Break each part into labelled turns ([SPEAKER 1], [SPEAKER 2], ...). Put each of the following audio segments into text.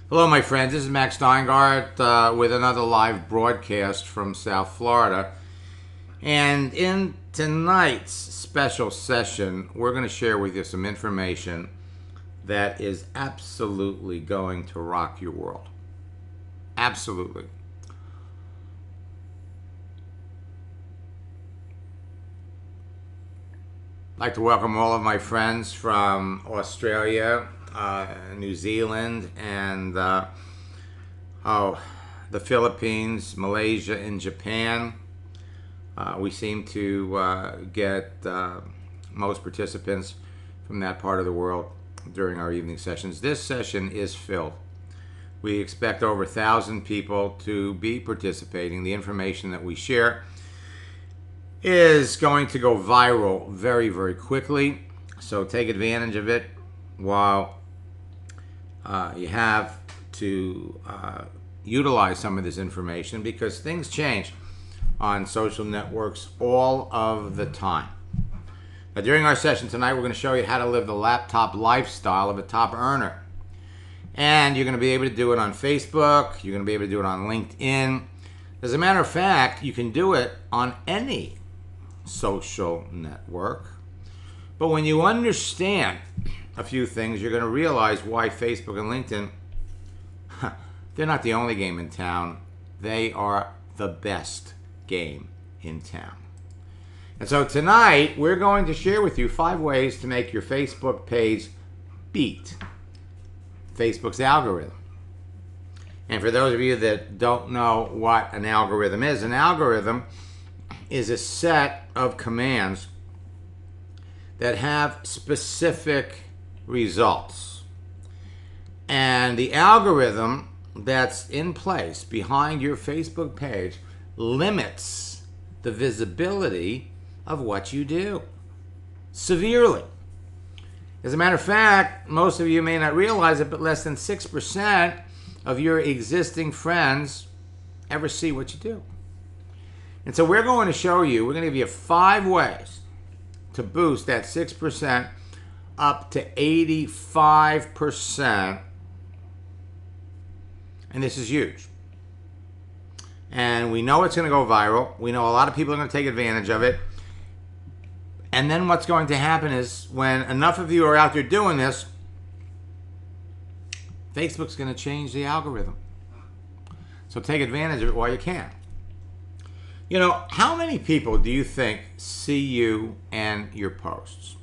[SPEAKER 1] Hello, my friends. This is Max Steingart with another live broadcast from South Florida. And in tonight's special session, we're going to share with you some information that is absolutely going to rock your world. Absolutely. I'd like to welcome all of my friends from Australia, New Zealand, and the Philippines, Malaysia, and Japan. We seem to get most participants from that part of the world during our evening sessions. This session is filled. We expect over 1,000 people to be participating. The information that we share is going to go viral very, very quickly. So take advantage of it while you have to utilize some of this information, because things change on social networks all of the time. Now, during our session tonight, we're going to show you how to live the laptop lifestyle of a top earner. And you're going to be able to do it on Facebook. You're going to be able to do it on LinkedIn. As a matter of fact, you can do it on any social network. But when you understand a few things, you're going to realize why Facebook and LinkedIn, they're not the only game in town. They are the best game in town. And so tonight, we're going to share with you 5 ways to make your Facebook page beat Facebook's algorithm. And for those of you that don't know what an algorithm is a set of commands that have specific results. And the algorithm that's in place behind your Facebook page limits the visibility of what you do severely. As a matter of fact, most of you may not realize it, but less than 6% of your existing friends ever see what you do. And so we're going to show you, we're going to give you 5 ways to boost that 6% up to 85%. And this is huge. And we know it's going to go viral. We know a lot of people are going to take advantage of it. And then what's going to happen is, when enough of you are out there doing this, Facebook's going to change the algorithm. So take advantage of it while you can. You know, how many people do you think see you and your posts?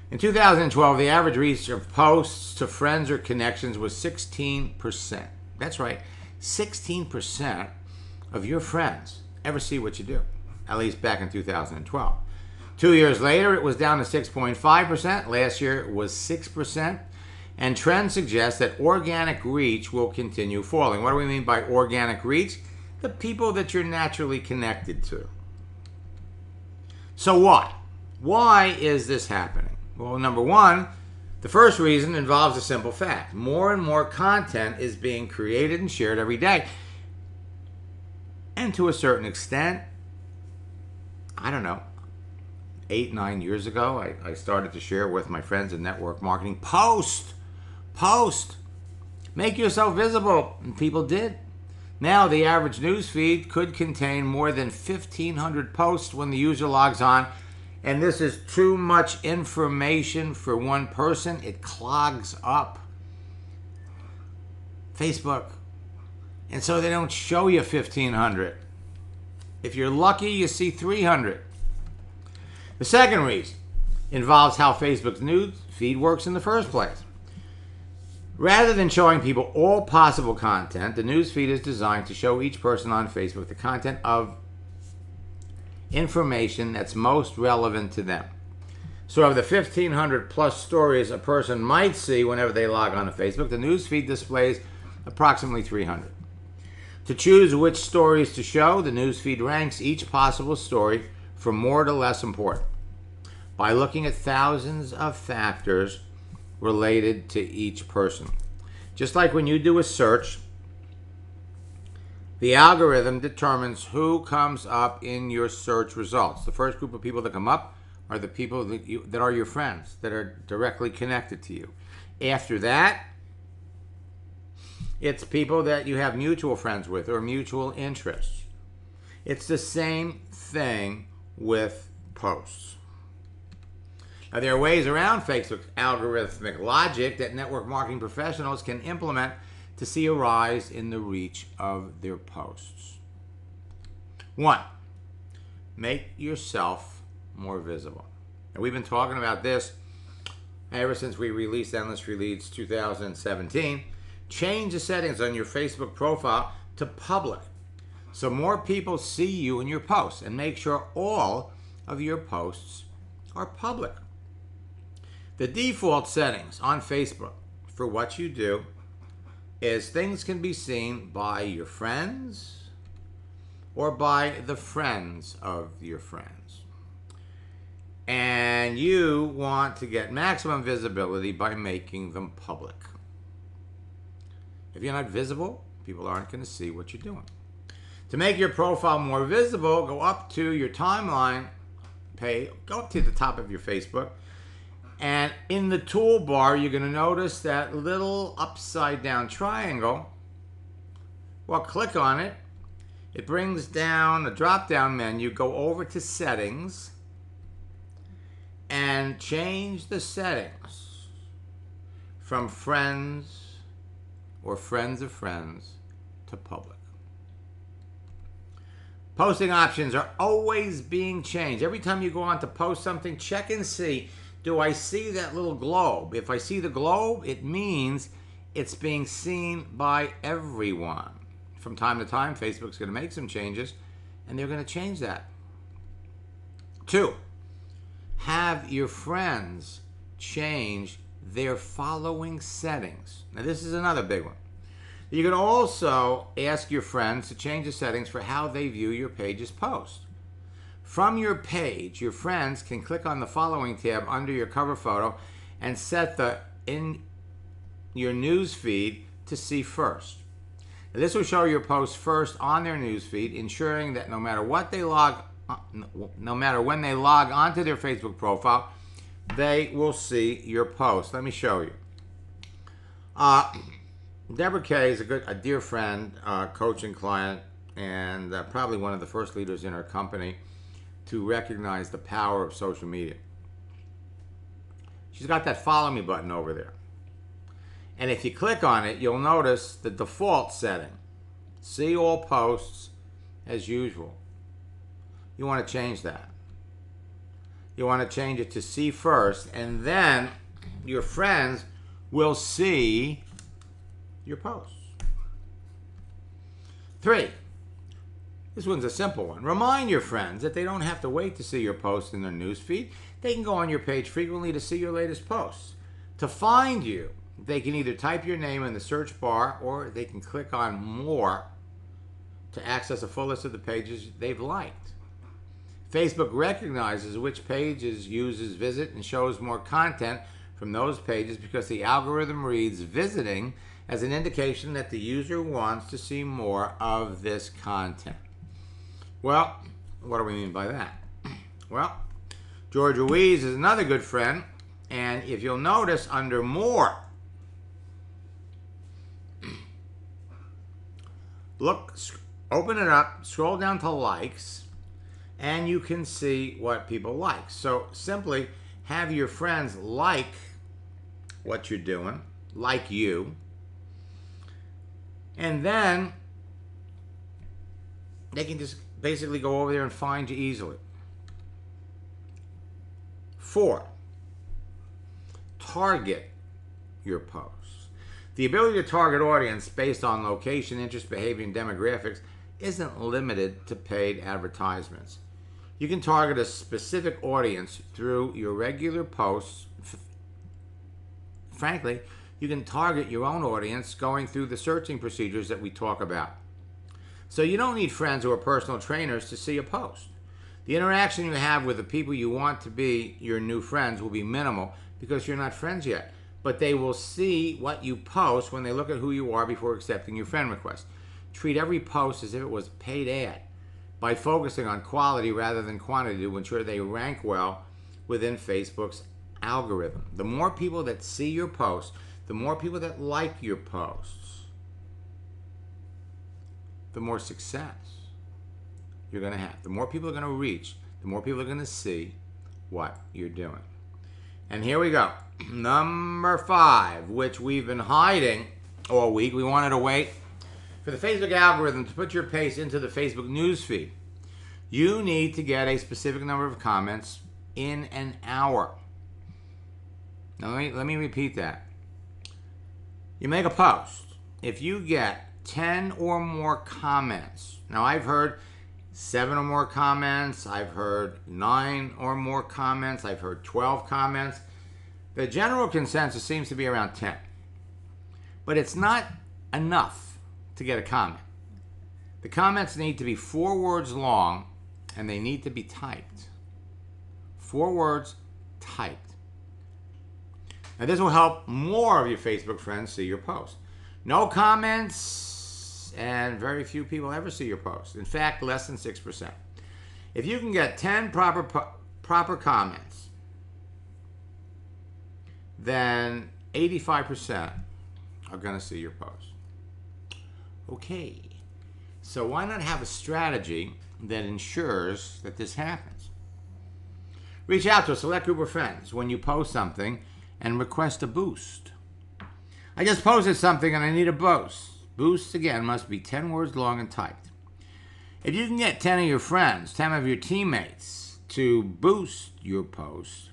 [SPEAKER 1] In 2012, the average reach of posts to friends or connections was 16%. That's right, 16% of your friends ever see what you do, at least back in 2012. 2 years later, it was down to 6.5%. Last year, it was 6%. And trends suggest that organic reach will continue falling. What do we mean by organic reach? The people that you're naturally connected to. So what? Why is this happening? Well, number one, the first reason involves a simple fact. More and more content is being created and shared every day. And to a certain extent, I don't know, 8, 9 years ago, I started to share with my friends in network marketing, post, make yourself visible, and people did. Now the average news feed could contain more than 1,500 posts when the user logs on, and this is too much information for one person. It clogs up Facebook, and so they don't show you 1,500. If you're lucky, you see 300. The second reason involves how Facebook's news feed works in the first place. Rather than showing people all possible content, the news feed is designed to show each person on Facebook the content of information that's most relevant to them. So of the 1,500 plus stories a person might see whenever they log on to Facebook, the news feed displays approximately 300. To choose which stories to show, the news feed ranks each possible story from more to less important by looking at thousands of factors related to each person. Just like when you do a search, the algorithm determines who comes up in your search results. The first group of people that come up are the people that are your friends, that are directly connected to you. After that, It's people that you have mutual friends with or mutual interests. It's the same thing with posts. Now, there are ways around Facebook's algorithmic logic that network marketing professionals can implement to see a rise in the reach of their posts. 1, make yourself more visible. And we've been talking about this ever since we released Endless Free Leads 2017. Change the settings on your Facebook profile to public so more people see you and your posts, and make sure all of your posts are public. The default settings on Facebook for what you do is things can be seen by your friends or by the friends of your friends. And you want to get maximum visibility by making them public. If you're not visible, people aren't going to see what you're doing. To make your profile more visible, go up to your timeline page, go up to the top of your Facebook, and in the toolbar, you're going to notice that little upside down triangle. Well, click on it. It brings down a drop down menu. Go over to settings and change the settings from friends or friends of friends to public. Posting options are always being changed. Every time you go on to post something, check and see, do I see that little globe? If I see the globe, it means it's being seen by everyone. From time to time, Facebook's going to make some changes, and they're going to change that. 2, have your friends change their following settings. Now, this is another big one. You can also ask your friends to change the settings for how they view your page's post. From your page, your friends can click on the following tab under your cover photo and set the in your news feed to see first. Now, this will show your post first on their news feed, ensuring that no matter when they log onto their Facebook profile, they will see your post. Let me show you. Deborah Kay is a dear friend, coaching client, and probably one of the first leaders in our company to recognize the power of social media. She's got that follow me button over there. And if you click on it, you'll notice the default setting. See all posts as usual. You want to change that. You want to change it to see first, and then your friends will see your posts. 3, this one's a simple one. Remind your friends that they don't have to wait to see your posts in their newsfeed. They can go on your page frequently to see your latest posts. To find you, they can either type your name in the search bar or they can click on More to access a full list of the pages they've liked. Facebook recognizes which pages users visit and shows more content from those pages because the algorithm reads visiting as an indication that the user wants to see more of this content. Well, what do we mean by that? Well, George Ruiz is another good friend, and if you'll notice under More, look, open it up, scroll down to Likes, and you can see what people like. So simply have your friends like what you're doing, like you, and then they can just basically go over there and find you easily. 4, target your posts. The ability to target audience based on location, interest, behavior, and demographics isn't limited to paid advertisements. You can target a specific audience through your regular posts. Frankly, you can target your own audience going through the searching procedures that we talk about. So you don't need friends who are personal trainers to see a post. The interaction you have with the people you want to be your new friends will be minimal because you're not friends yet. But they will see what you post when they look at who you are before accepting your friend request. Treat every post as if it was a paid ad by focusing on quality rather than quantity to ensure they rank well within Facebook's algorithm. The more people that see your posts, the more people that like your posts, the more success you're going to have. The more people are going to reach, the more people are going to see what you're doing. And here we go. Number 5, which we've been hiding all week. We wanted to wait for the Facebook algorithm to put your paste into the Facebook newsfeed. You need to get a specific number of comments in an hour. Now let me repeat that. You make a post. If you get 10 or more comments, now I've heard 7 or more comments, I've heard 9 or more comments, I've heard 12 comments. The general consensus seems to be around 10. But it's not enough to get a comment. The comments need to be 4 words long and they need to be typed. 4 words typed. Now this will help more of your Facebook friends see your post. No comments, and very few people ever see your post. In fact, less than 6%. If you can get 10 proper comments, then 85% are going to see your post. Okay, so why not have a strategy that ensures that this happens? Reach out to a select group of friends when you post something and request a boost. I just posted something and I need a boost. Boosts, again, must be 10 words long and typed. If you can get 10 of your friends, 10 of your teammates to boost your post,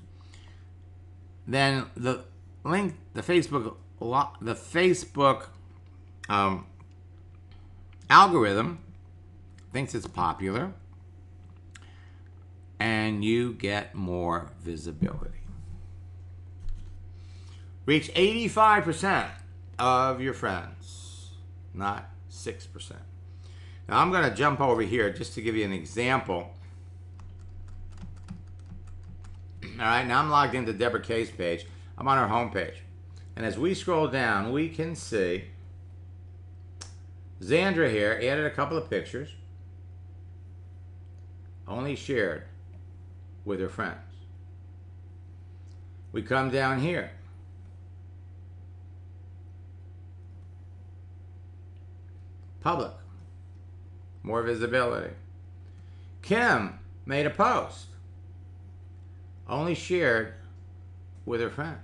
[SPEAKER 1] then the link, the Facebook algorithm thinks it's popular, and you get more visibility. Reach 85% of your friends, not 6%. Now I'm going to jump over here just to give you an example. All right, now I'm logged into Deborah Kay's page. I'm on her homepage. And as we scroll down, we can see Xandra here added a couple of pictures, only shared with her friends. We come down here. Public. More visibility. Kim made a post, only shared with her friends.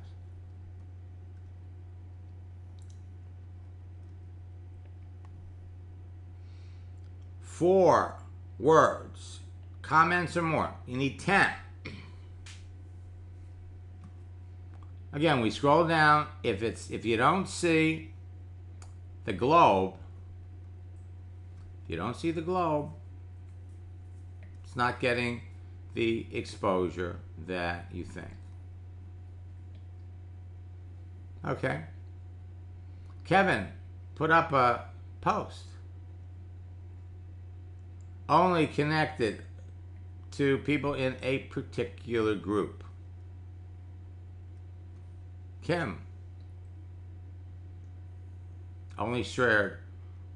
[SPEAKER 1] Four words, comments or more. You need 10. Again, we scroll down. If you don't see the globe, it's not getting the exposure that you think. Okay. Kevin put up a post, only connected to people in a particular group. Kim only shared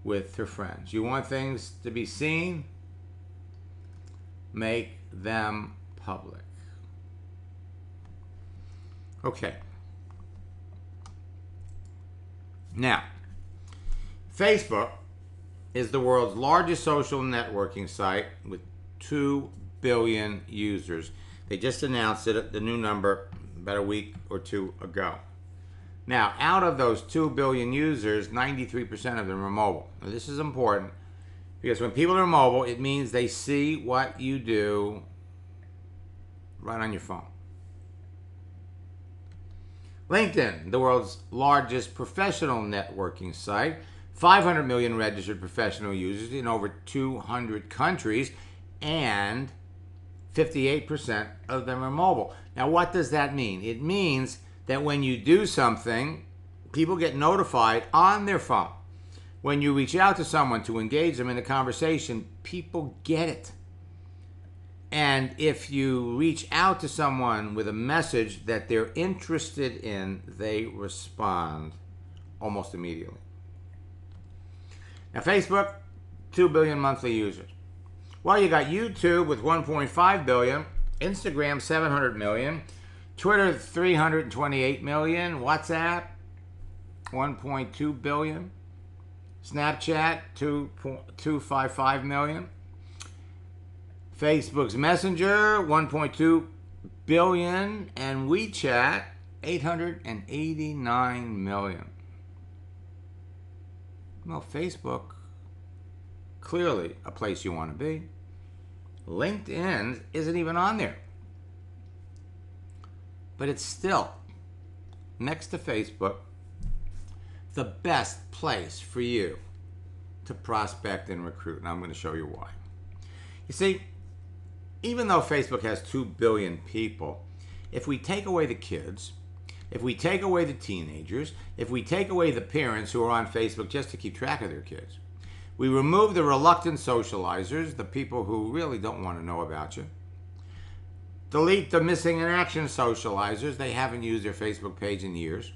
[SPEAKER 1] with her friends. You want things to be seen? Make them public. Okay. Now, Facebook is the world's largest social networking site with 2 billion users. They just announced it, the new number, about a week or two ago. Now, out of those 2 billion users, 93% of them are mobile. Now, this is important because when people are mobile, it means they see what you do right on your phone. LinkedIn, the world's largest professional networking site, 500 million registered professional users in over 200 countries, and 58% of them are mobile. Now, what does that mean? It means that when you do something, people get notified on their phone. When you reach out to someone to engage them in a conversation, people get it. And if you reach out to someone with a message that they're interested in, they respond almost immediately. Now, Facebook, 2 billion monthly users. Well, you got YouTube with 1.5 billion, Instagram 700 million, Twitter 328 million, WhatsApp 1.2 billion, Snapchat, 2.255 million. Facebook's Messenger, 1.2 billion. And WeChat, 889 million. Well, Facebook, clearly a place you want to be. LinkedIn isn't even on there. But it's still, next to Facebook, the best place for you to prospect and recruit. And I'm going to show you why. You see, even though Facebook has 2 billion people, if we take away the kids, if we take away the teenagers, if we take away the parents who are on Facebook just to keep track of their kids, we remove the reluctant socializers, the people who really don't want to know about you, delete the missing in action socializers, they haven't used their Facebook page in years,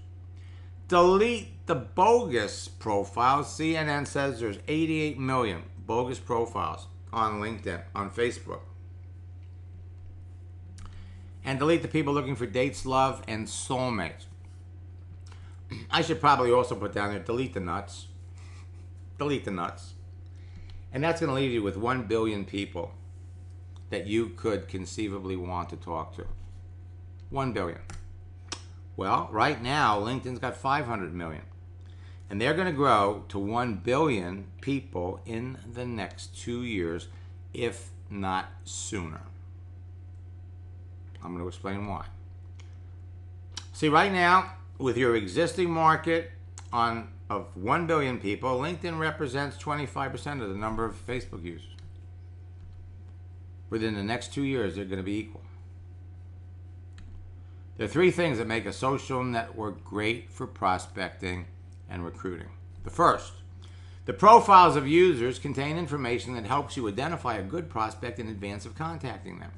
[SPEAKER 1] delete the bogus profiles. CNN says there's 88 million bogus profiles on LinkedIn, on Facebook. And delete the people looking for dates, love, and soulmates. I should probably also put down there, delete the nuts. Delete the nuts. And that's going to leave you with 1 billion people that you could conceivably want to talk to. 1 billion. Well, right now, LinkedIn's got 500 million. And they're going to grow to 1 billion people in the next 2 years, if not sooner. I'm going to explain why. See, right now, with your existing market of 1 billion people, LinkedIn represents 25% of the number of Facebook users. Within the next 2 years, they're going to be equal. There are 3 things that make a social network great for prospecting and recruiting. The first, the profiles of users contain information that helps you identify a good prospect in advance of contacting them.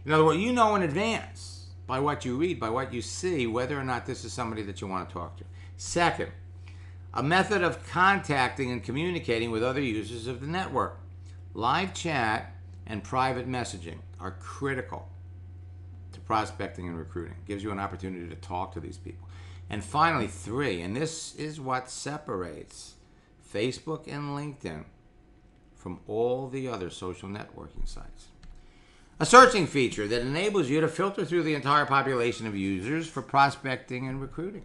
[SPEAKER 1] In other words, you know in advance, by what you read, by what you see, whether or not this is somebody that you want to talk to. Second, a method of contacting and communicating with other users of the network. Live chat and private messaging are critical to prospecting and recruiting. It gives you an opportunity to talk to these people. And finally, 3, and this is what separates Facebook and LinkedIn from all the other social networking sites. A searching feature that enables you to filter through the entire population of users for prospecting and recruiting.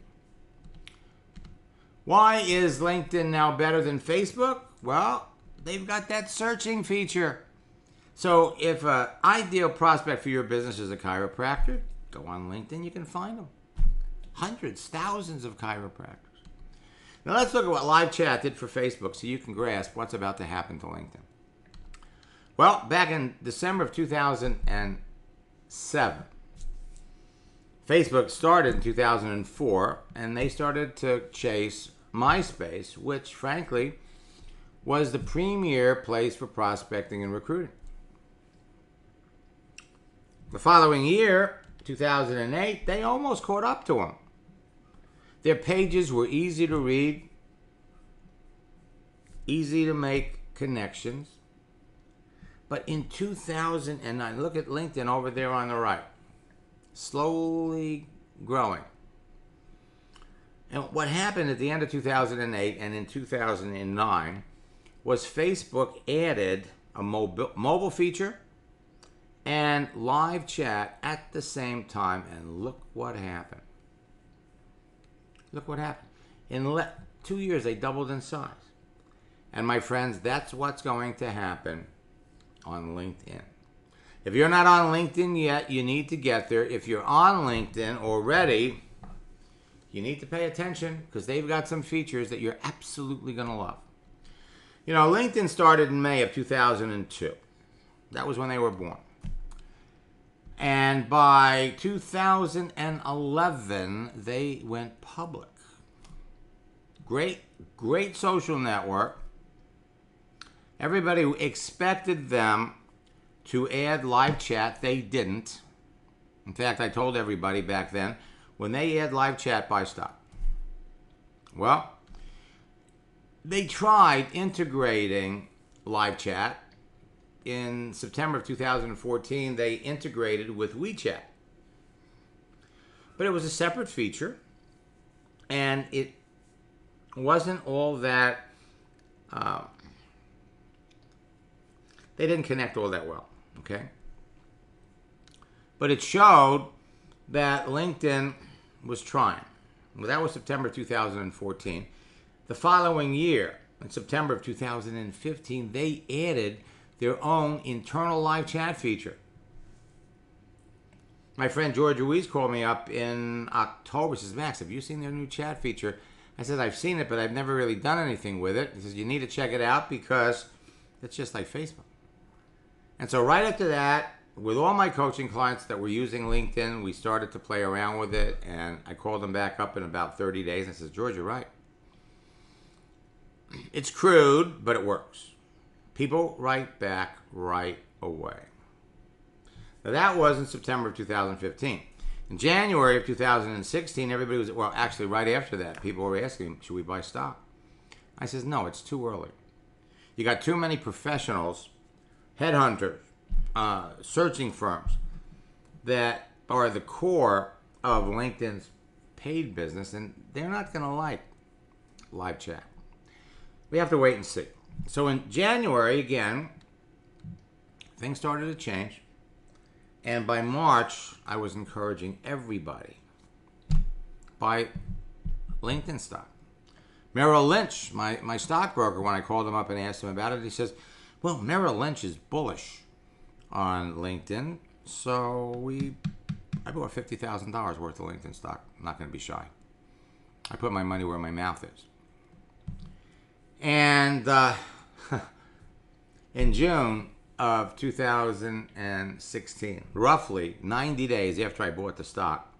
[SPEAKER 1] Why is LinkedIn now better than Facebook? Well, they've got that searching feature. So if an ideal prospect for your business is a chiropractor, go on LinkedIn, you can find them. Hundreds, thousands of chiropractors. Now let's look at what live chat did for Facebook so you can grasp what's about to happen to LinkedIn. Well, back in December of 2007, Facebook started in 2004, and they started to chase MySpace, which, frankly, was the premier place for prospecting and recruiting. The following year, 2008, they almost caught up to them. Their pages were easy to read, easy to make connections. But in 2009, look at LinkedIn over there on the right, slowly growing. And what happened at the end of 2008 and in 2009 was Facebook added a mobile feature and live chat at the same time, and look what happened. Look what happened. In 2 years, they doubled in size. And my friends, that's what's going to happen on LinkedIn. If you're not on LinkedIn yet, you need to get there. If you're on LinkedIn already, you need to pay attention because they've got some features that you're absolutely going to love. You know, LinkedIn started in May of 2002. That was when they were born. And by 2011, they went public. Great social network. Everybody expected them to add live chat. They didn't. In fact, I told everybody back then, when they add live chat, buy stock. Well, they tried integrating live chat. In September of 2014, they integrated with WeChat. But it was a separate feature, and it wasn't all that uh, they didn't connect all that well, okay? But it showed that LinkedIn was trying. Well, that was September 2014. The following year, in September of 2015, they added their own internal live chat feature. My friend George Ruiz called me up in October. He says, Max, have you seen their new chat feature? I said, I've seen it, but I've never really done anything with it. He says, you need to check it out because it's just like Facebook. And so right after that, with all my coaching clients that were using LinkedIn, we started to play around with it, and I called them back up in about 30 days. And I said, George, you're right. It's crude, but it works. People write back right away. Now, that was in September of 2015. In January of 2016, everybody was, well, actually right after that, people were asking, should we buy stock? I says, no, it's too early. You got too many professionals, headhunters, searching firms that are the core of LinkedIn's paid business, and they're not going to like live chat. We have to wait and see. So in January, again, things started to change. And by March, I was encouraging everybody buy LinkedIn stock. Merrill Lynch, my stockbroker, when I called him up and asked him about it, he says, well, Merrill Lynch is bullish on LinkedIn, so I bought $50,000 worth of LinkedIn stock. I'm not going to be shy. I put my money where my mouth is. And in June of 2016, roughly 90 days after I bought the stock,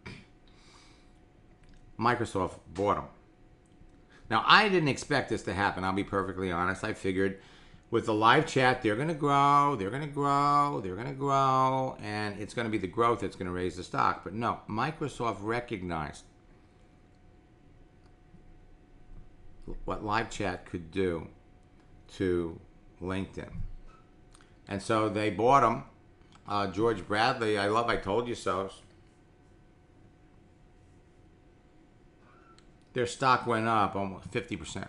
[SPEAKER 1] Microsoft bought them. Now, I didn't expect this to happen. I'll be perfectly honest. I figured with the live chat, they're going to grow, they're going to grow, they're going to grow, and it's going to be the growth that's going to raise the stock. But no, Microsoft recognized what live chat could do to LinkedIn. And so they bought them. George Bradley, I told you so. Their stock went up almost 50%.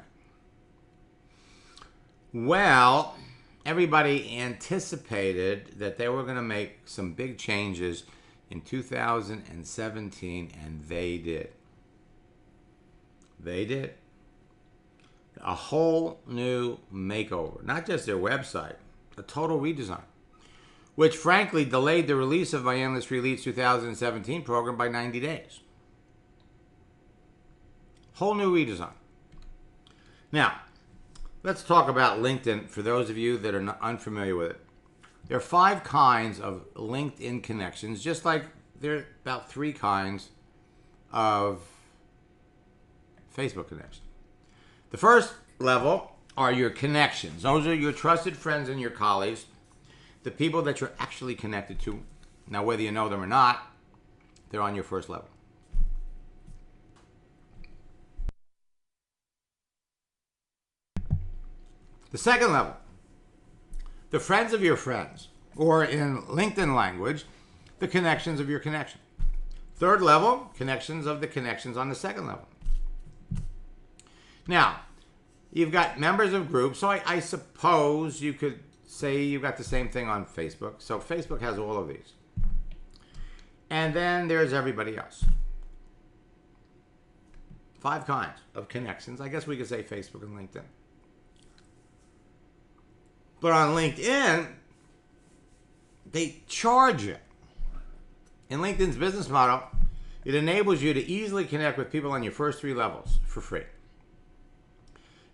[SPEAKER 1] Well, everybody anticipated that they were going to make some big changes in 2017, and they did. They did. A whole new makeover. Not just their website, a total redesign, which frankly delayed the release of my Endless Release 2017 program by 90 days. Whole new redesign. Now, let's talk about LinkedIn for those of you that are unfamiliar with it. There are 5 kinds of LinkedIn connections, just like there are about 3 kinds of Facebook connections. The first level are your connections. Those are your trusted friends and your colleagues, the people that you're actually connected to. Now, whether you know them or not, they're on your first level. The second level, the friends of your friends, or in LinkedIn language, the connections of your connection. Third level, connections of the connections on the second level. Now, you've got members of groups, so I suppose you could say you've got the same thing on Facebook. So Facebook has all of these. And then there's everybody else. 5 kinds of connections. I guess we could say Facebook and LinkedIn. But on LinkedIn, they charge you. In LinkedIn's business model, it enables you to easily connect with people on your first 3 levels for free.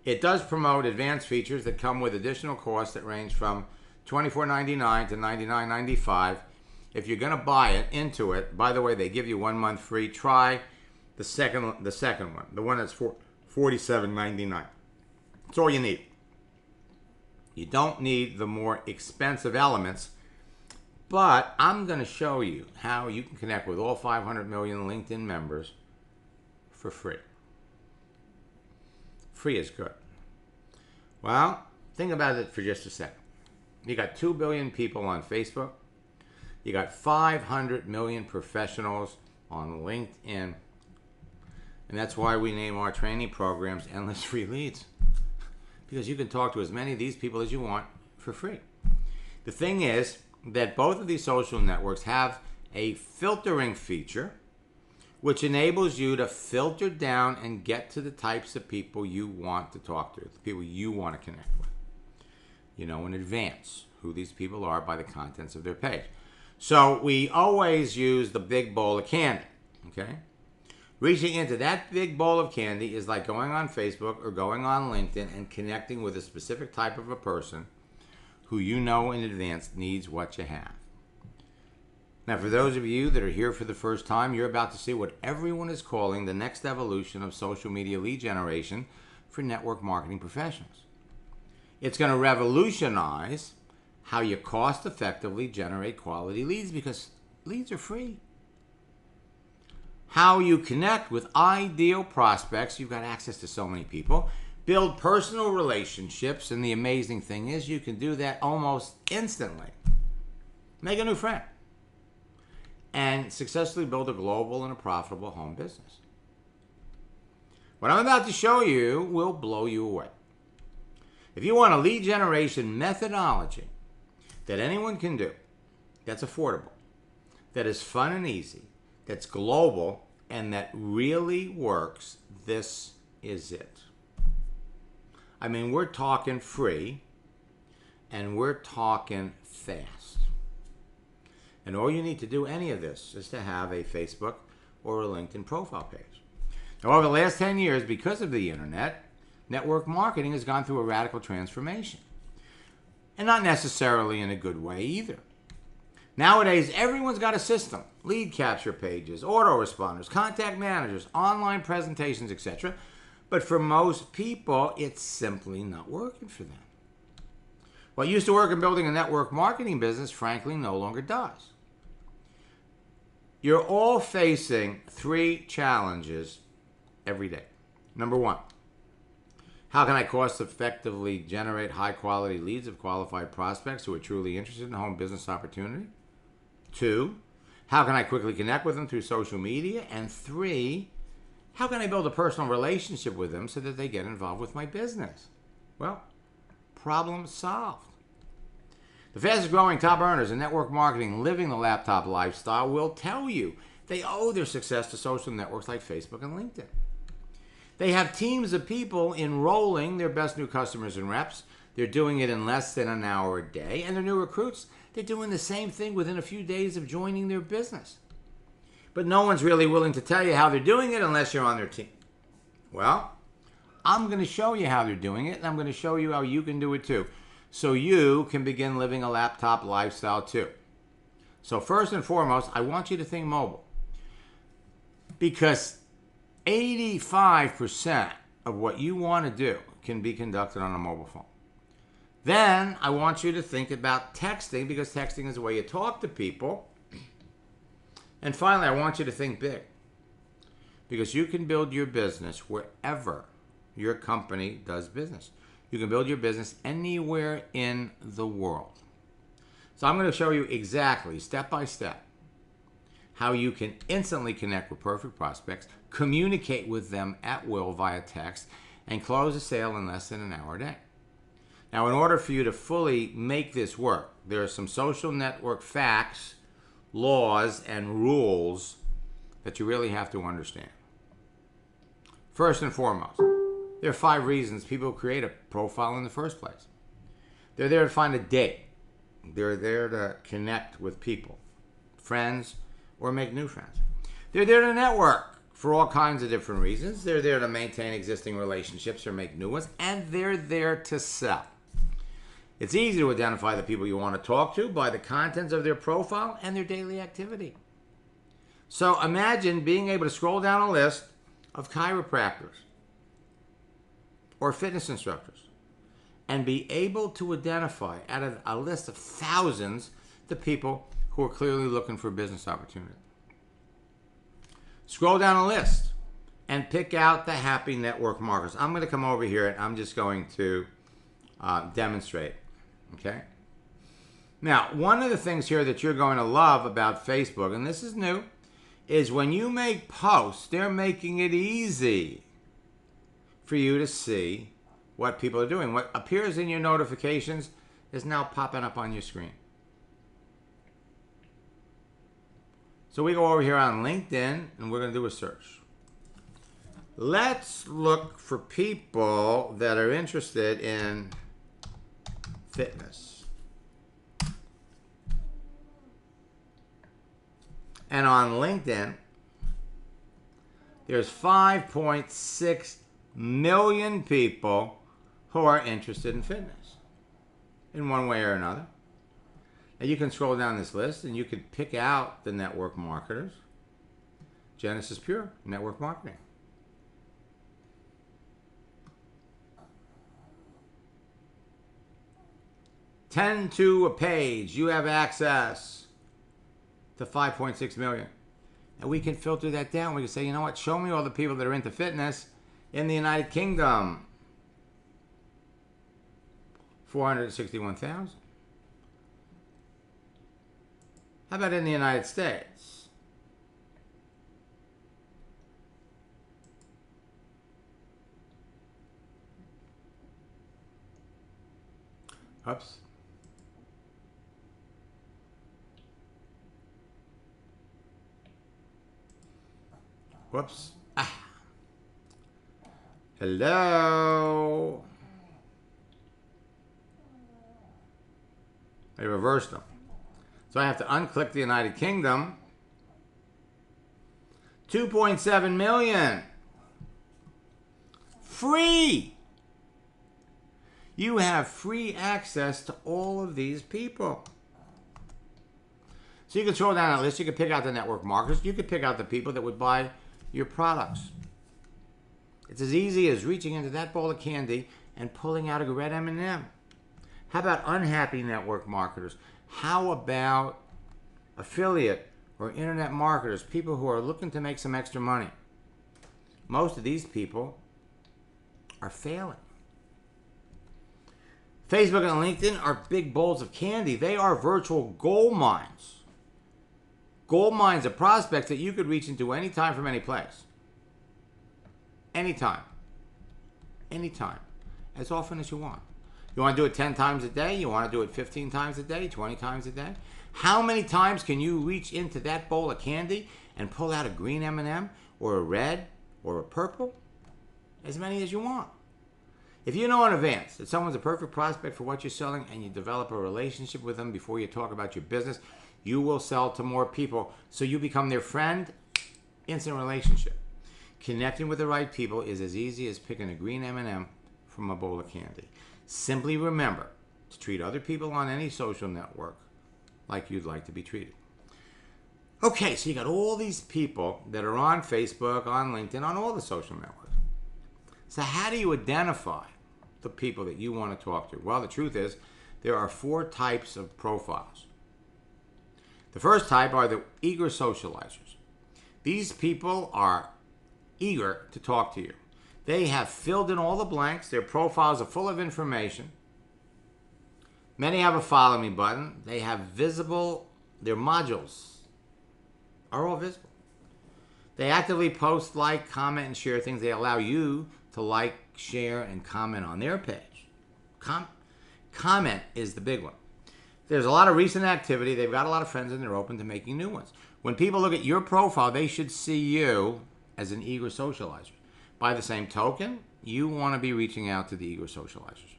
[SPEAKER 1] It does promote advanced features that come with additional costs that range from $24.99 to $99.95. If you're going to buy it into it, by the way, they give you 1 month free. Try the second one, the one that's for $47.99. That's all you need. You don't need the more expensive elements, but I'm going to show you how you can connect with all 500 million LinkedIn members for free. Free is good. Well, think about it for just a second. You got 2 billion people on Facebook. You got 500 million professionals on LinkedIn. And that's why we name our training programs Endless Free Leads. because you can talk to as many of these people as you want for free. The thing is that both of these social networks have a filtering feature which enables you to filter down and get to the types of people you want to talk to, the people you want to connect with. You know in advance who these people are by the contents of their page. So we always use the big bowl of candy, okay? Reaching into that big bowl of candy is like going on Facebook or going on LinkedIn and connecting with a specific type of a person who you know in advance needs what you have. Now, for those of you that are here for the first time, you're about to see what everyone is calling the next evolution of social media lead generation for network marketing professionals. It's going to revolutionize how you cost effectively generate quality leads, because leads are free. How you connect with ideal prospects, you've got access to so many people, build personal relationships, and the amazing thing is you can do that almost instantly. Make a new friend and successfully build a global and a profitable home business. What I'm about to show you will blow you away. If you want a lead generation methodology that anyone can do, that's affordable, that is fun and easy, that's global, and that really works, this is it. I mean, we're talking free, and we're talking fast. And all you need to do any of this is to have a Facebook or a LinkedIn profile page. Now, over the last 10 years, because of the internet, network marketing has gone through a radical transformation. And not necessarily in a good way either. Nowadays, everyone's got a system. Lead capture pages, autoresponders, contact managers, online presentations, etc. But for most people, it's simply not working for them. What used to work in building a network marketing business, frankly, no longer does. You're all facing 3 challenges every day. Number 1, how can I cost effectively generate high quality leads of qualified prospects who are truly interested in a home business opportunity? 2, how can I quickly connect with them through social media? And 3, how can I build a personal relationship with them so that they get involved with my business? Well, problem solved. The fastest growing top earners in network marketing living the laptop lifestyle will tell you they owe their success to social networks like Facebook and LinkedIn. They have teams of people enrolling their best new customers and reps. They're doing it in less than an hour a day. And their new recruits, they're doing the same thing within a few days of joining their business. But no one's really willing to tell you how they're doing it unless you're on their team. Well, I'm going to show you how they're doing it, and I'm going to show you how you can do it too, so you can begin living a laptop lifestyle too. So first and foremost, I want you to think mobile, because 85% of what you want to do can be conducted on a mobile phone. Then I want you to think about texting, because texting is the way you talk to people. And finally, I want you to think big, because you can build your business wherever your company does business. You can build your business anywhere in the world. So I'm going to show you exactly, step by step, how you can instantly connect with perfect prospects, communicate with them at will via text, and close a sale in less than an hour a day. Now, in order for you to fully make this work, there are some social network facts, laws, and rules that you really have to understand. First and foremost, there are 5 reasons people create a profile in the first place. They're there to find a date. They're there to connect with people, friends, or make new friends. They're there to network for all kinds of different reasons. They're there to maintain existing relationships or make new ones, and they're there to sell. It's easy to identify the people you want to talk to by the contents of their profile and their daily activity. So imagine being able to scroll down a list of chiropractors or fitness instructors and be able to identify out of a list of thousands the people who are clearly looking for a business opportunity. Scroll down a list and pick out the happy network marketers. I'm going to come over here and I'm just going to demonstrate. Okay? Now, one of the things here that you're going to love about Facebook, and this is new, is when you make posts, they're making it easy for you to see what people are doing. What appears in your notifications is now popping up on your screen. So we go over here on LinkedIn and we're going to do a search. Let's look for people that are interested in fitness. And on LinkedIn, there's 5.6 million people who are interested in fitness in one way or another. And you can scroll down this list and you can pick out the network marketers. Genesis Pure, network marketing. $10 to a page. You have access to 5.6 million. And we can filter that down. We can say, you know what? Show me all the people that are into fitness in the United Kingdom. 461,000. How about in the United States? Oops. Whoops. Ah. Hello. I reversed them. So I have to unclick the United Kingdom. 2.7 million. Free. You have free access to all of these people. So you can scroll down that list. You can pick out the network marketers. You can pick out the people that would buy your products. It's as easy as reaching into that bowl of candy and pulling out a red M&M. How about unhappy network marketers? How about affiliate or internet marketers, people who are looking to make some extra money? Most of these people are failing. Facebook and LinkedIn are big bowls of candy. They are virtual gold mines. Gold mines of prospects that you could reach into anytime from any place. Anytime. Anytime. As often as you want. You want to do it 10 times a day? You want to do it 15 times a day? 20 times a day? How many times can you reach into that bowl of candy and pull out a green M&M or a red or a purple? As many as you want. If you know in advance that someone's a perfect prospect for what you're selling and you develop a relationship with them before you talk about your business, you will sell to more people. So you become their friend, instant relationship. Connecting with the right people is as easy as picking a green M&M from a bowl of candy. Simply remember to treat other people on any social network like you'd like to be treated. Okay, so you got all these people that are on Facebook, on LinkedIn, on all the social networks. So how do you identify the people that you want to talk to? Well, the truth is there are 4 types of profiles. The first type are the eager socializers. These people are eager to talk to you. They have filled in all the blanks. Their profiles are full of information. Many have a follow me button. They have visible, their modules are all visible. They actively post, like, comment, and share things. They allow you to like, share, and comment on their page. Comment is the big one. There's a lot of recent activity. They've got a lot of friends and they're open to making new ones. When people look at your profile, they should see you as an eager socializer. By the same token, you want to be reaching out to the eager socializers.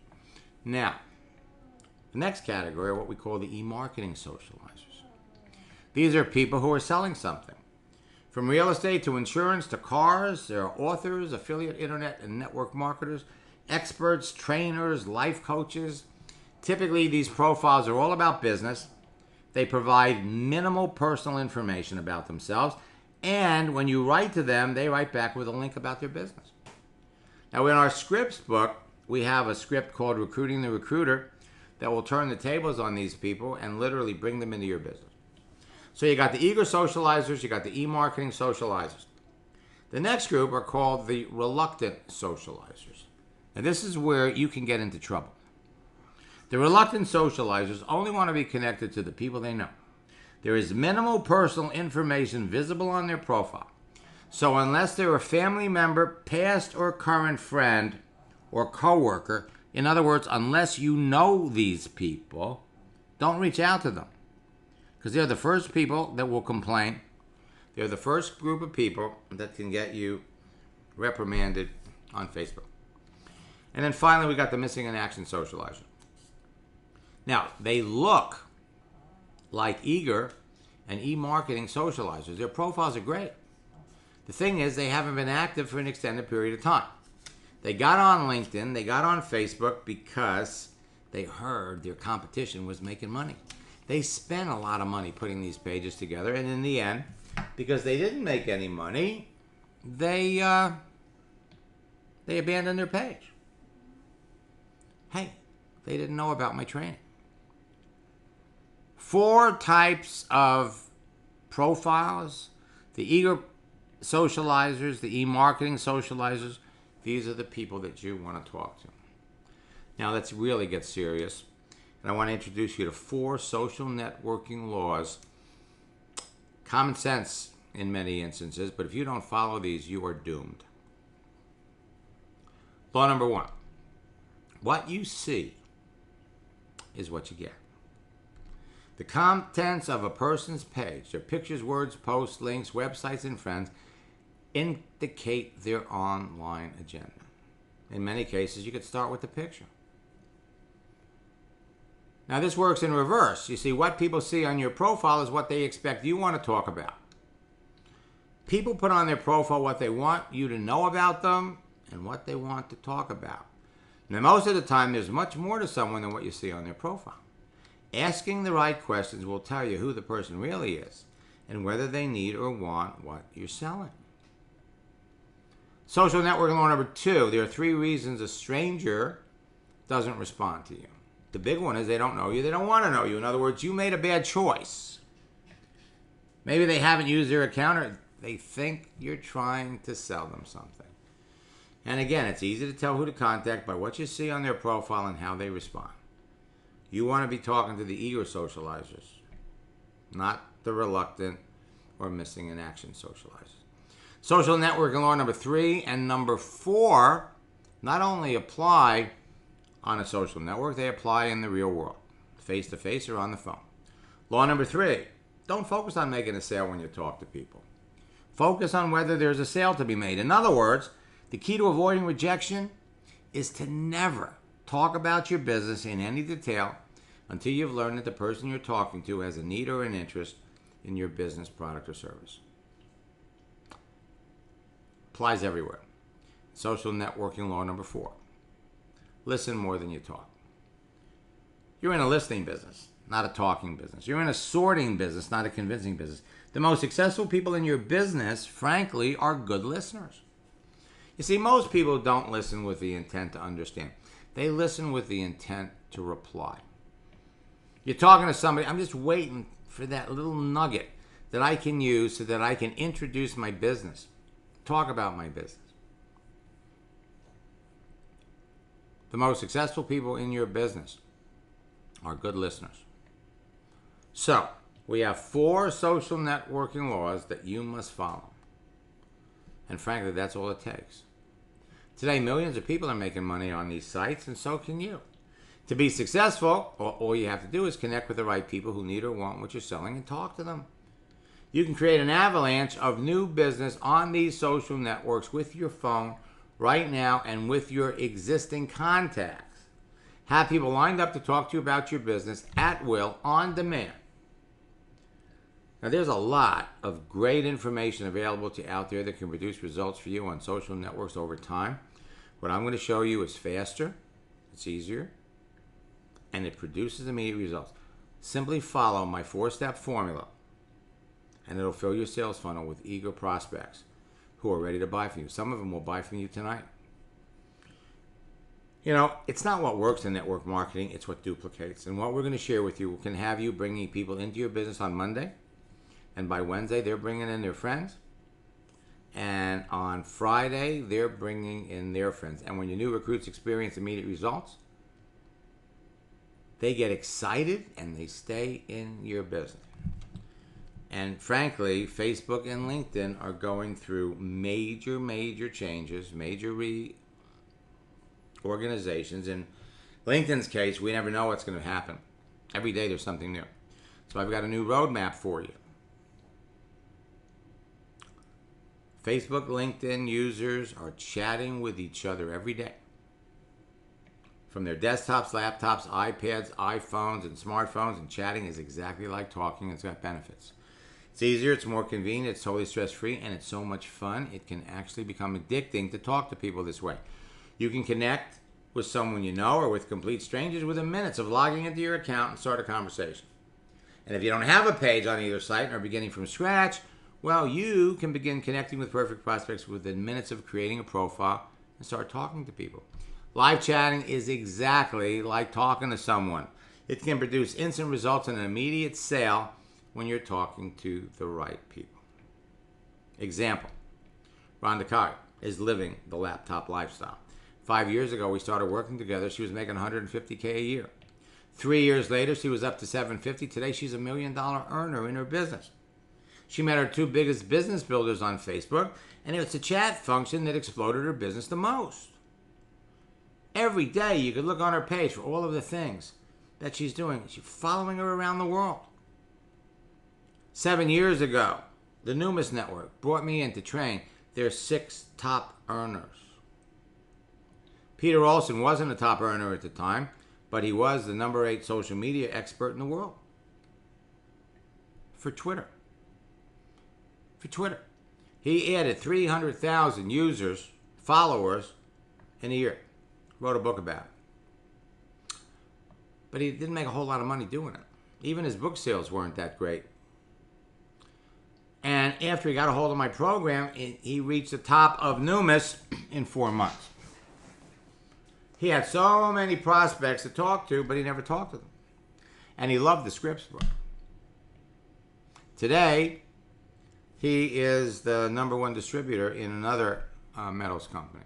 [SPEAKER 1] Now, the next category are what we call the e-marketing socializers. These are people who are selling something. From real estate to insurance to cars, there are authors, affiliate, internet, and network marketers, experts, trainers, life coaches. Typically, these profiles are all about business. They provide minimal personal information about themselves. And when you write to them, they write back with a link about their business. Now, in our scripts book, we have a script called Recruiting the Recruiter that will turn the tables on these people and literally bring them into your business. So you got the eager socializers, you got the e-marketing socializers. The next group are called the reluctant socializers. And this is where you can get into trouble. The reluctant socializers only want to be connected to the people they know. There is minimal personal information visible on their profile. So unless they're a family member, past or current friend, or coworker. In other words, unless you know these people, don't reach out to them. Because they're the first people that will complain. They're the first group of people that can get you reprimanded on Facebook. And then finally, we got the missing in action socializer. Now, they look like eager and e-marketing socializers. Their profiles are great. The thing is, they haven't been active for an extended period of time. They got on LinkedIn, they got on Facebook because they heard their competition was making money. They spent a lot of money putting these pages together, and in the end, because they didn't make any money, they abandoned their page. Hey, they didn't know about my training. 4 types of profiles: the eager socializers, the e-marketing socializers. These are the people that you want to talk to. Now let's really get serious. And I want to introduce you to 4 social networking laws. Common sense in many instances, but if you don't follow these, you are doomed. Law number 1. What you see is what you get. The contents of a person's page, their pictures, words, posts, links, websites, and friends, indicate their online agenda. In many cases, you could start with the picture. Now, this works in reverse. You see, what people see on your profile is what they expect you want to talk about. People put on their profile what they want you to know about them and what they want to talk about. Now, most of the time, there's much more to someone than what you see on their profile. Asking the right questions will tell you who the person really is and whether they need or want what you're selling. Social networking law number 2. There are 3 reasons a stranger doesn't respond to you. The big one is they don't know you. They don't want to know you. In other words, you made a bad choice. Maybe they haven't used their account, or they think you're trying to sell them something. And again, it's easy to tell who to contact by what you see on their profile and how they respond. You want to be talking to the eager socializers, not the reluctant or missing in action socializers. Social networking law number 3 and number 4 not only apply on a social network, they apply in the real world, face-to-face or on the phone. Law number 3, don't focus on making a sale when you talk to people. Focus on whether there's a sale to be made. In other words, the key to avoiding rejection is to never talk about your business in any detail until you've learned that the person you're talking to has a need or an interest in your business, product, or service. Applies everywhere. Social networking law number 4. Listen more than you talk. You're in a listening business, not a talking business. You're in a sorting business, not a convincing business. The most successful people in your business, frankly, are good listeners. You see, most people don't listen with the intent to understand. They listen with the intent to reply. You're talking to somebody, I'm just waiting for that little nugget that I can use so that I can introduce my business, talk about my business. The most successful people in your business are good listeners. So, we have 4 social networking laws that you must follow. And frankly, that's all it takes. Today, millions of people are making money on these sites, and so can you. To be successful, all you have to do is connect with the right people who need or want what you're selling and talk to them. You can create an avalanche of new business on these social networks with your phone right now and with your existing contacts. Have people lined up to talk to you about your business at will, on demand. Now, there's a lot of great information available to you out there that can produce results for you on social networks over time. What I'm going to show you is faster, it's easier, and it produces immediate results. Simply follow my 4-step formula, and it'll fill your sales funnel with eager prospects who are ready to buy from you. Some of them will buy from you tonight. You know, it's not what works in network marketing, it's what duplicates. And what we're going to share with you can have you bringing people into your business on Monday, and by Wednesday, they're bringing in their friends. And on Friday, they're bringing in their friends. And when your new recruits experience immediate results, they get excited and they stay in your business. And frankly, Facebook and LinkedIn are going through major changes, major organizations. In LinkedIn's case, we never know what's going to happen. Every day there's something new. So I've got a new roadmap for you. Facebook, LinkedIn users are chatting with each other every day. From their desktops, laptops, iPads, iPhones, and smartphones, and chatting is exactly like talking. It's got benefits. It's easier, it's more convenient, it's totally stress-free, and it's so much fun, it can actually become addicting to talk to people this way. You can connect with someone you know or with complete strangers within minutes of logging into your account and start a conversation. And if you don't have a page on either site and are beginning from scratch, well, you can begin connecting with perfect prospects within minutes of creating a profile and start talking to people. Live chatting is exactly like talking to someone. It can produce instant results and an immediate sale when you're talking to the right people. Example, Rhonda Kari is living the laptop lifestyle. 5 years ago, we started working together. She was making $150K a year. 3 years later, she was up to $750. Today, she's $1 million earner in her business. She met her 2 biggest business builders on Facebook, and it's a chat function that exploded her business the most. Every day, you could look on her page for all of the things that she's doing. She's following her around the world. 7 years ago, the Numis Network brought me in to train their 6 top earners. Peter Olson wasn't a top earner at the time, but he was the number 8 social media expert in the world for Twitter. He added 300,000 users, followers, in a year. Wrote a book about it. But he didn't make a whole lot of money doing it. Even his book sales weren't that great. And after he got a hold of my program, he reached the top of Numis in 4 months. He had so many prospects to talk to, but he never talked to them. And he loved the Scripps book. Today, he is the number 1 distributor in another metals company.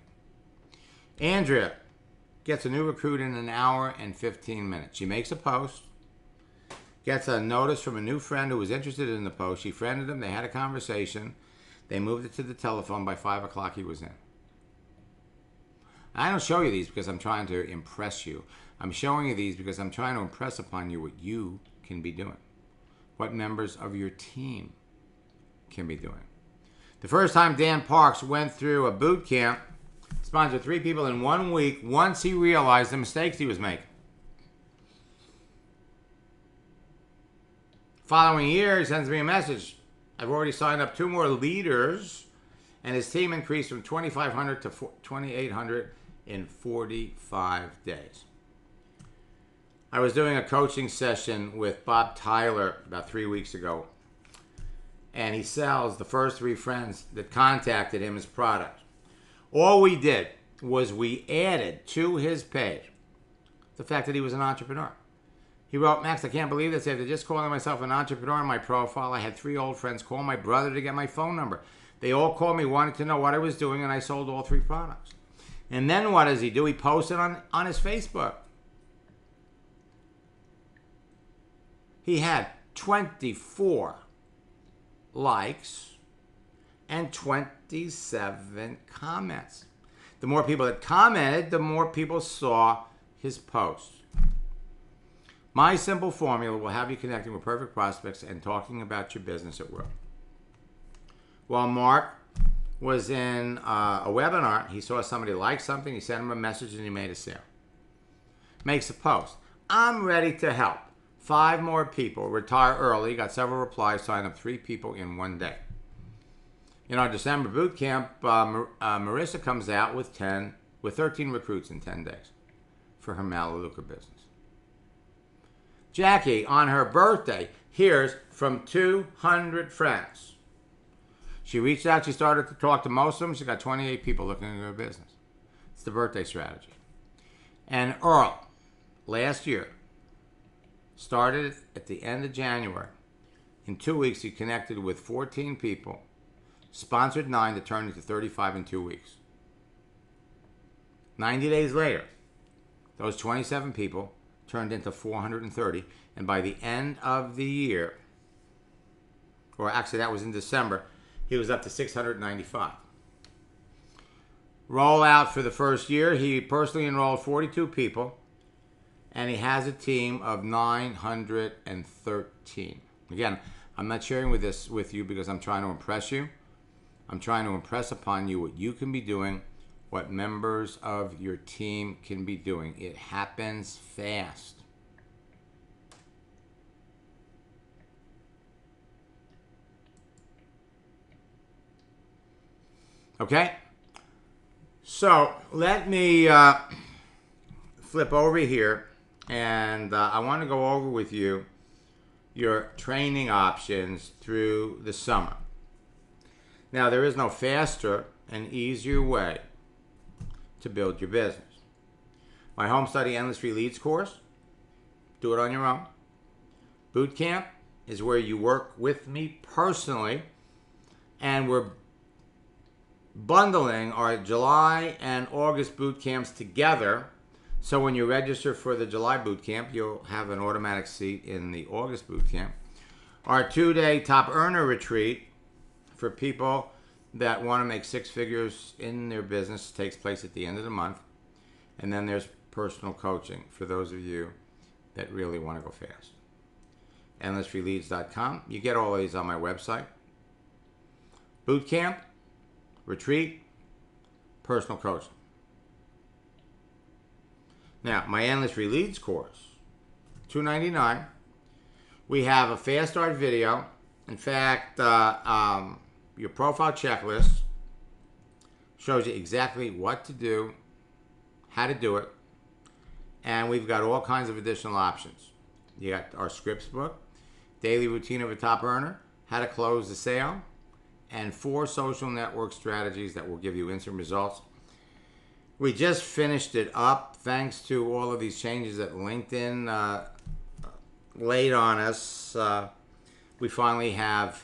[SPEAKER 1] Andrea gets a new recruit in an hour and 15 minutes. She makes a post, gets a notice from a new friend who was interested in the post. She friended him. They had a conversation. They moved it to the telephone. By 5 o'clock, he was in. I don't show you these because I'm trying to impress you. I'm showing you these because I'm trying to impress upon you what you can be doing, what members of your team can be doing. The first time Dan Parks went through a boot camp, sponsored 3 people in 1 week, once he realized the mistakes he was making. Following year, he sends me a message. I've already signed up 2 more leaders, and his team increased from 2,500 to 2,800 in 45 days. I was doing a coaching session with Bob Tyler about 3 weeks ago, and he sells the first 3 friends that contacted him his product. All we did was we added to his page the fact that he was an entrepreneur. He wrote, "Max, I can't believe this. After just calling myself an entrepreneur in my profile, I had 3 old friends call my brother to get my phone number. They all called me, wanted to know what I was doing, and I sold all 3 products." And then what does he do? He posted on his Facebook. He had 24 likes and 27 comments. The more people that commented, the more people saw his post. My simple formula will have you connecting with perfect prospects and talking about your business at work. While Mark was in a webinar, he saw somebody like something, he sent him a message, and he made a sale. Makes a post. "I'm ready to help. 5 more people retire early." Got several replies, signed up 3 people in 1 day. In our December boot camp, Marissa comes out with 13 recruits in 10 days for her Melaleuca business. Jackie, on her birthday, hears from 200 friends. She reached out, she started to talk to most of them. She got 28 people looking into her business. It's the birthday strategy. And Earl, last year, started at the end of January. In 2 weeks, he connected with 14 people, sponsored 9 that turned into 35 in 2 weeks. 90 days later, those 27 people turned into 430, and by the end of the year, or actually that was in December, he was up to 695. rollout for the first year. He personally enrolled 42 people, and he has a team of 913. Again, I'm not sharing this with you because I'm trying to impress you. I'm trying to impress upon you what you can be doing, what members of your team can be doing. It happens fast. Okay? So let me flip over here, and I want to go over with you your training options through the summer. Now, there is no faster and easier way to build your business. My Home Study Endless Free Leads course, do it on your own. Boot Camp is where you work with me personally, and we're bundling our July and August boot camps together. So when you register for the July boot camp, you'll have an automatic seat in the August boot camp. Our 2-day top earner retreat for people that want to make 6 figures in their business takes place at the end of the month. And then there's personal coaching for those of you that really want to go fast. EndlessFreeLeads.com. You get all of these on my website. Boot camp, retreat, personal coaching. Now, my Endless Free Leads course, $299. We have a fast start video. In fact, your profile checklist shows you exactly what to do, how to do it, and we've got all kinds of additional options. You got our scripts book, daily routine of a top earner, how to close the sale, and 4 social network strategies that will give you instant results. We just finished it up thanks to all of these changes that LinkedIn laid on us. We finally have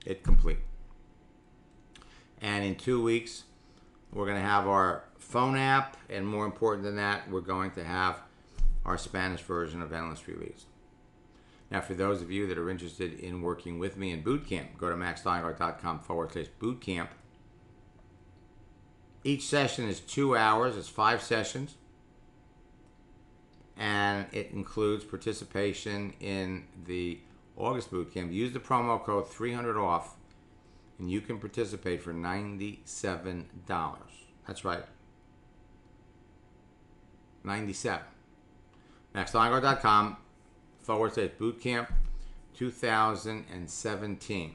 [SPEAKER 1] it complete. And in 2 weeks, we're going to have our phone app, and more important than that, we're going to have our Spanish version of Endless Free Leads. Now, for those of you that are interested in working with me in boot camp, go to maxsteingart.com/bootcamp. Each session is 2 hours. It's 5 sessions. And it includes participation in the August boot camp. Use the promo code 300 off, and you can participate for $97. That's right. 97. maxsteingart.com/bootcamp 2017.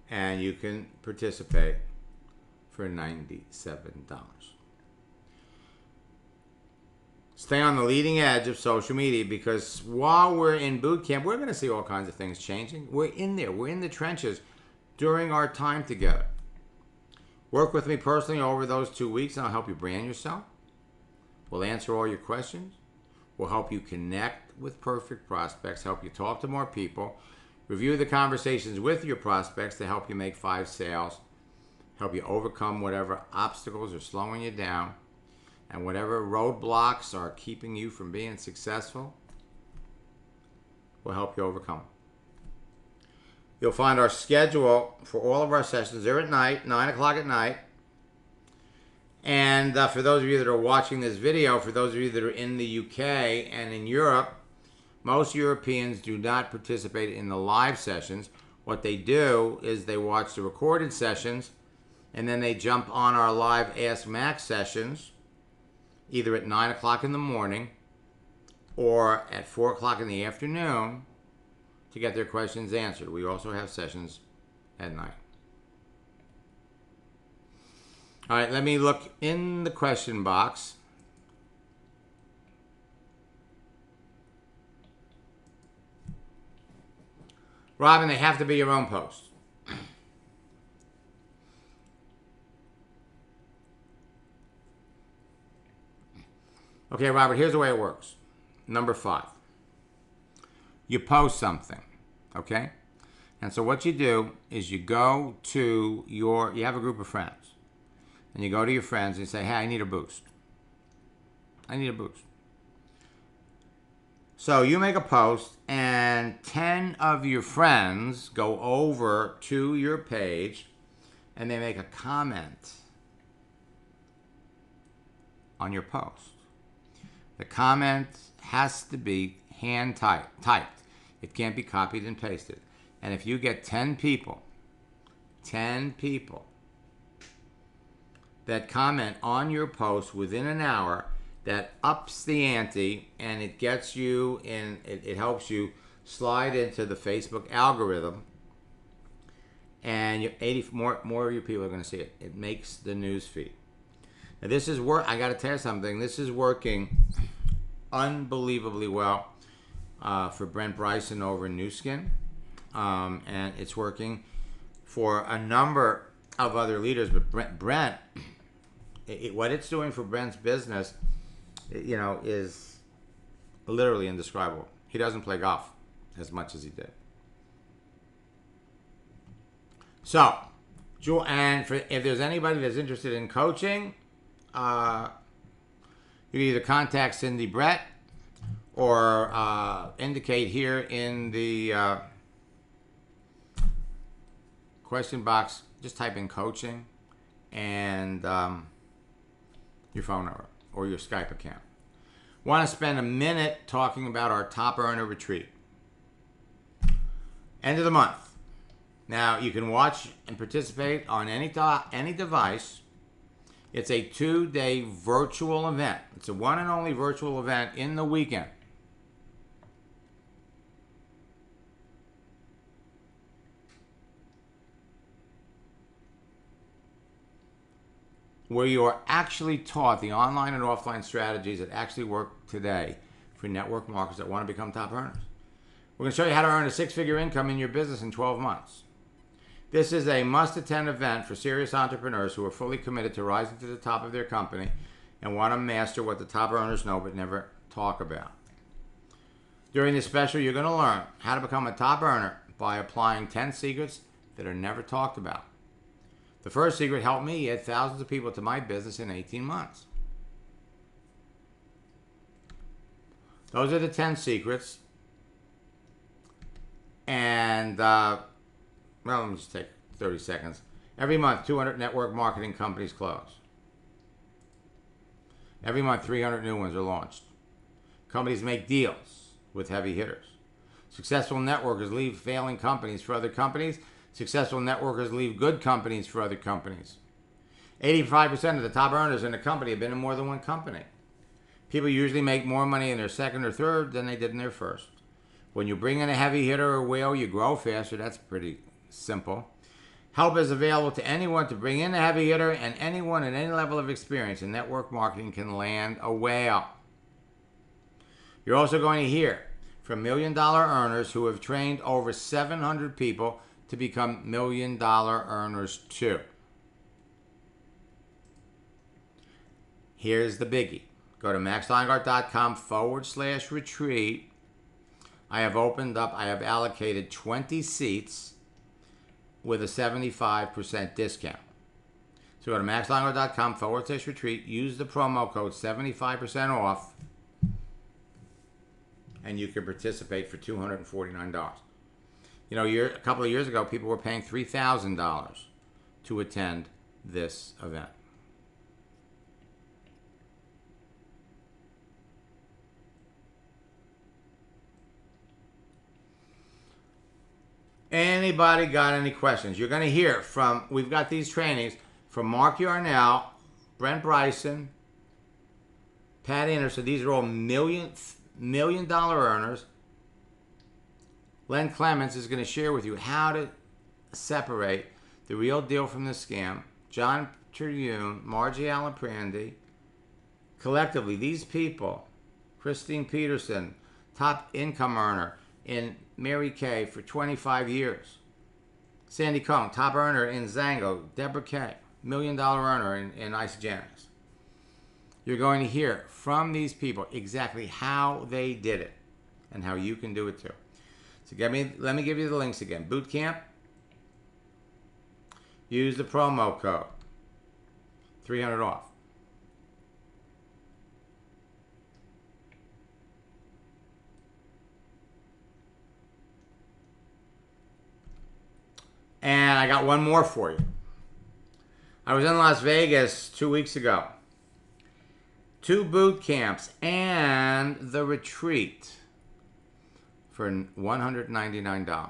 [SPEAKER 1] And you can participate for $97. Stay on the leading edge of social media, because while we're in boot camp, we're going to see all kinds of things changing. We're in there. We're in the trenches during our time together. Work with me personally over those 2 weeks, and I'll help you brand yourself. We'll answer all your questions. We'll help you connect with perfect prospects, help you talk to more people, review the conversations with your prospects to help you make 5 sales, help you overcome whatever obstacles are slowing you down, and whatever roadblocks are keeping you from being successful, we'll help you overcome. You'll find our schedule for all of our sessions. They're at night, 9 o'clock at night. And for those of you that are watching this video, for those of you that are in the UK and in Europe, most Europeans do not participate in the live sessions. What they do is they watch the recorded sessions, and then they jump on our live Ask Max sessions, either at 9 o'clock in the morning or at 4 o'clock in the afternoon, to get their questions answered. We also have sessions at night. All right, let me look in the question box. Robin, they have to be your own posts. Okay, Robert, here's the way it works. Number 5. You post something, okay? And so what you do is you go to you have a group of friends, and you go to your friends and you say, hey, I need a boost. I need a boost. So you make a post and 10 of your friends go over to your page and they make a comment on your post. The comment has to be hand typed. It can't be copied and pasted. And if you get 10 people that comment on your post within an hour, that ups the ante and it gets you in, it helps you slide into the Facebook algorithm, and 80 more of your people are going to see it. It makes the news feed. Now this is work. I got to tell you something. This is working unbelievably well for Brent Bryson over in New Skin, and it's working for a number of other leaders. But Brent, what it's doing for Brent's business, is literally indescribable. He doesn't play golf as much as he did. So, and if there's anybody that's interested in coaching, you can either contact Cindy Brett or indicate here in the question box, just type in coaching and your phone number or your Skype account. Want to spend a minute talking about our Top Earner Retreat. End of the month. Now, you can watch and participate on any device. It's a 2-day virtual event. It's a one and only virtual event in the weekend. Where you are actually taught the online and offline strategies that actually work today for network marketers that want to become top earners. We're going to show you how to earn a 6-figure income in your business in 12 months. This is a must-attend event for serious entrepreneurs who are fully committed to rising to the top of their company and want to master what the top earners know but never talk about. During this special, you're going to learn how to become a top earner by applying 10 secrets that are never talked about. The first secret helped me add thousands of people to my business in 18 months. Those are the 10 secrets. And, let me just take 30 seconds. Every month, 200 network marketing companies close. Every month, 300 new ones are launched. Companies make deals with heavy hitters. Successful networkers leave failing companies for other companies. Successful networkers leave good companies for other companies. 85% of the top earners in a company have been in more than one company. People usually make more money in their second or third than they did in their first. When you bring in a heavy hitter or whale, you grow faster. That's pretty simple. Help is available to anyone to bring in a heavy hitter, and anyone at any level of experience in network marketing can land a whale. You're also going to hear from $1 million earners who have trained over 700 people to become $1 million earners too. Here's the biggie. Go to maxsteingart.com/retreat. I have allocated 20 seats with a 75% discount. So go to maxsteingart.com/retreat, use the promo code 75% off, and you can participate for $249. A couple of years ago, people were paying $3,000 to attend this event. Anybody got any questions? You're going to hear from, we've got these trainings from Mark Yarnell, Brent Bryson, Pat Anderson. These are all $1 million earners. Len Clements is going to share with you how to separate the real deal from the scam. John Terhune, Margie Allen Prandy. Collectively, these people, Christine Peterson, top income earner in Mary Kay for 25 years. Sandy Cohn, top earner in Zango. Deborah Kay, $1 million earner in Isogenics. You're going to hear from these people exactly how they did it and how you can do it too. So let me give you the links again. Bootcamp. Use the promo code. 300 off. And I got one more for you. I was in Las Vegas 2 weeks ago. 2 boot camps and the retreat for $199.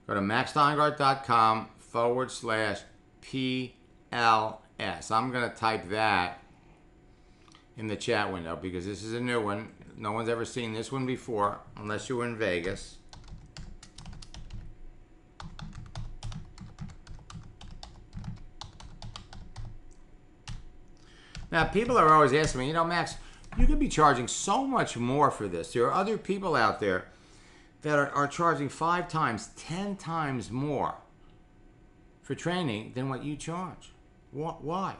[SPEAKER 1] Go to maxsteingart.com/PLS. I'm going to type that in the chat window because this is a new one. No one's ever seen this one before unless you were in Vegas. Now, people are always asking me, Max, you could be charging so much more for this. There are other people out there that are charging 5 times, 10 times more for training than what you charge. Why?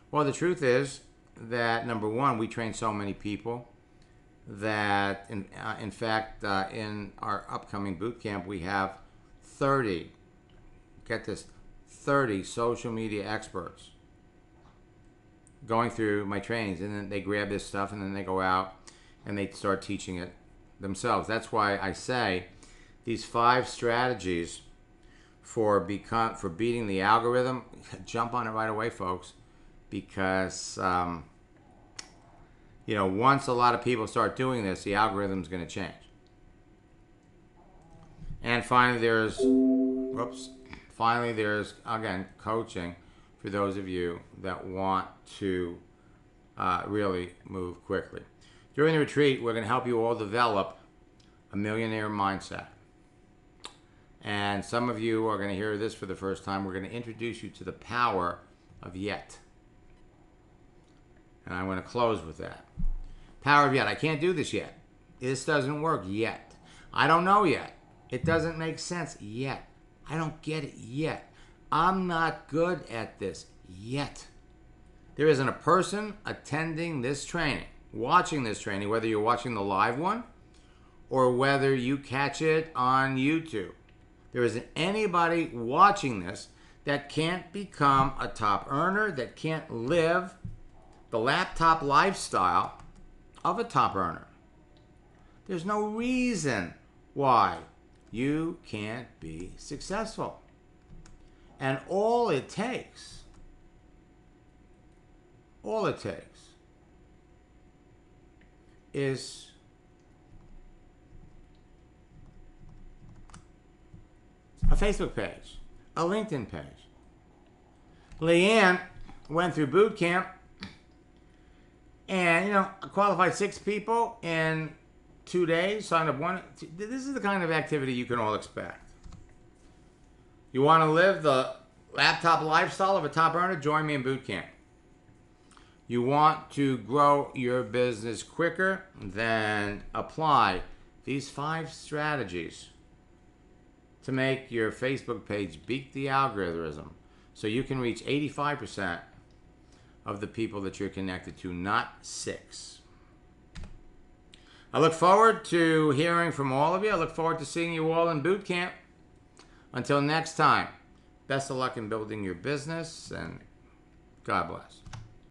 [SPEAKER 1] Well, the truth is that, number one, we train so many people that, in fact, in our upcoming boot camp, we have 30, get this, 30 social media experts going through my trainings, and then they grab this stuff and then they go out and they start teaching it themselves. That's why I say these 5 strategies for beating the algorithm, jump on it right away, folks, because once a lot of people start doing this, the algorithm's going to change. And finally there's again coaching for those of you that want to really move quickly. During the retreat, we're going to help you all develop a millionaire mindset. And some of you are going to hear this for the first time. We're going to introduce you to the power of yet. And I'm going to close with that. Power of yet. I can't do this yet. This doesn't work yet. I don't know yet. It doesn't make sense yet. I don't get it yet. I'm not good at this yet. There isn't a person attending this training, watching this training, whether you're watching the live one or whether you catch it on YouTube. There isn't anybody watching this that can't become a top earner, that can't live the laptop lifestyle of a top earner. There's no reason why you can't be successful. And all it takes is a Facebook page, a LinkedIn page. Leanne went through boot camp and, qualified 6 people in 2 days, signed up 1. This is the kind of activity you can all expect. You want to live the laptop lifestyle of a top earner? Join me in boot camp. You want to grow your business quicker? Then apply these 5 strategies to make your Facebook page beat the algorithm so you can reach 85% of the people that you're connected to, not 6. I look forward to hearing from all of you. I look forward to seeing you all in boot camp. Until next time, best of luck in building your business, and God bless.